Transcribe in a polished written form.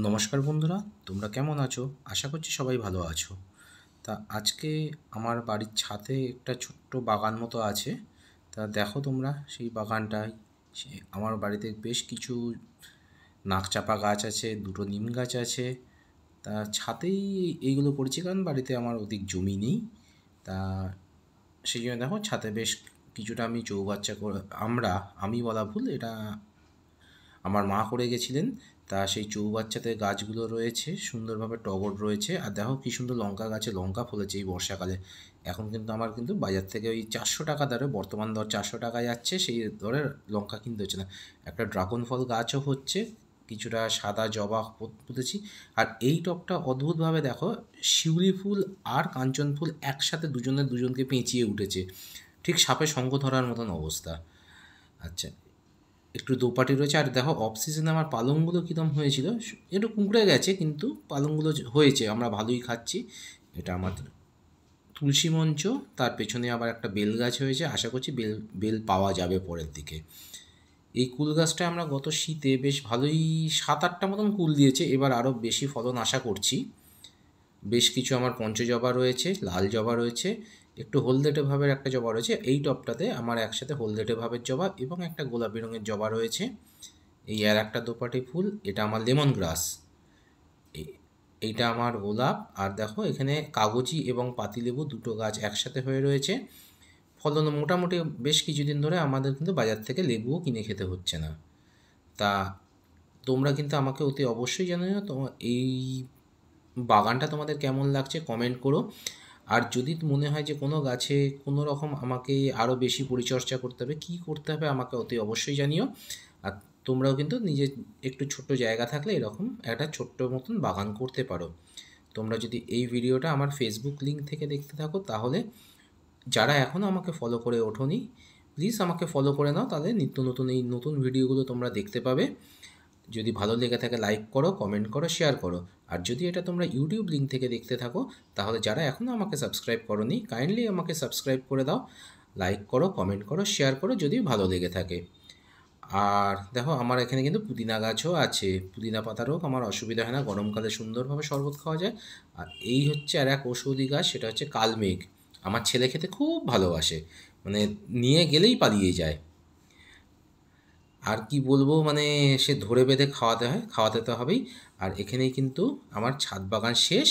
নমস্কার বন্ধুরা, তোমরা কেমন আছো? আশা করছি সবাই ভালো আছো। তা আজকে আমার বাড়ির ছাদে একটা ছোট্ট বাগান মতো আছে। তা দেখো তোমরা সেই বাগানটায় আমার বাড়িতে বেশ কিছু নাকচাপা গাছ আছে, দুটো নিম গাছ আছে। তা ছাদেই এইগুলো করেছি কারণ বাড়িতে আমার অধিক জমি নেই। তা সেই জন্য দেখো ছাদে বেশ কিছুটা আমি চৌবাচ্চা করে আমি বলা ভুল, এটা আমার মা করে গেছিলেন। তা সেই চৌবাচ্চাতে গাছগুলো রয়েছে, সুন্দরভাবে টগর রয়েছে। আর দেখো কি সুন্দর লঙ্কা গাছে লঙ্কা ফলেছে এই বর্ষাকালে। এখন কিন্তু আমার কিন্তু বাজার থেকে ওই 400 টাকা দরে, বর্তমান দর 400 টাকা যাচ্ছে, সেই দরে লঙ্কা কিনতে হচ্ছে না। একটা ড্রাগন ফল গাছও হচ্ছে, কিছুটা সাদা জবা পুঁতেছি। আর এই টবটা অদ্ভুতভাবে দেখো, শিউলি ফুল আর কাঞ্চন ফুল একসাথে দুজনকে পেঁচিয়ে উঠেছে, ঠিক সাপে সঙ্গ ধরার মতন অবস্থা। আচ্ছা, একটু দোপাটি রয়েছে। আর দেখো অফ সিজনে আমার পালংগুলো কীরকম হয়েছিল, একটু কুঁকড়ে গেছে কিন্তু পালংগুলো হয়েছে, আমরা ভালোই খাচ্ছি। এটা আমাদের তুলসী মঞ্চ, তার পেছনে আবার একটা বেল গাছ হয়েছে, আশা করছি বেল বেল পাওয়া যাবে পরের দিকে। এই কুল গাছটা আমরা গত শীতে বেশ ভালোই 7-8টা মতন কুল দিয়েছে, এবার আরও বেশি ফলন আশা করছি। বেশ কিছু আমার পঞ্চজবা রয়েছে, লাল জবা রয়েছে, একটু হলদেটে ভাবের একটা জবা রয়েছে। এই টবটাতে আমার একসাথে হলদেটে ভাবের জবা এবং একটা গোলাপি রঙের জবা রয়েছে। এই আর একটা দোপাটি ফুল, এটা আমার লেমন গ্রাস। এইটা আমার গোলাপ। আর দেখো এখানে কাগজি এবং পাতিলেবু দুটো গাছ একসাথে হয়ে রয়েছে। ফলন মোটামুটি বেশ কিছুদিন ধরে আমাদের কিন্তু বাজার থেকে লেবুও কিনে খেতে হচ্ছে না। তা তোমরা কিন্তু আমাকে অতি অবশ্যই জানিও তোমার এই বাগানটা তোমাদের কেমন লাগছে, কমেন্ট করো। আর যদি মনে হয় যে কোনো গাছে কোনো রকম আমাকে আরও বেশি পরিচর্যা করতে হবে, কী করতে হবে, আমাকে অতি অবশ্যই জানিও। আর তোমরাও কিন্তু নিজের একটু ছোট্ট জায়গা থাকলে এরকম একটা ছোট্ট মতন বাগান করতে পারো। তোমরা যদি এই ভিডিওটা আমার ফেসবুক লিঙ্ক থেকে দেখতে থাকো, তাহলে যারা এখনও আমাকে ফলো করে ওঠোনি, প্লিজ আমাকে ফলো করে নাও, তাহলে নিত্য নতুন এই নতুন ভিডিওগুলো তোমরা দেখতে পাবে। যদি ভালো লেগে থাকে লাইক করো, কমেন্ট করো, শেয়ার করো। আর যদি এটা তোমরা ইউটিউব লিঙ্ক থেকে দেখতে থাকো, তাহলে যারা এখনও আমাকে সাবস্ক্রাইব করোনি, কাইন্ডলি আমাকে সাবস্ক্রাইব করে দাও। লাইক করো, কমেন্ট করো, শেয়ার করো যদি ভালো লেগে থাকে। আর দেখো আমার এখানে কিন্তু পুদিনা গাছও আছে, পুদিনা পাতারও আমার অসুবিধা হয় না, গরমকালে সুন্দরভাবে শরবত খাওয়া যায়। আর এই হচ্ছে আর এক ঔষধি গাছ, সেটা হচ্ছে কালমেঘ। আমার ছেলে খেতে খুব ভালোবাসে, মানে নিয়ে গেলেই পালিয়ে যায়। আর কি বলবো, মানে সে ধরে বেঁধে খাওয়াতে হয়, খাওয়াতে তো হবেই। আর এখানেই কিন্তু আমার ছাদ বাগান শেষ।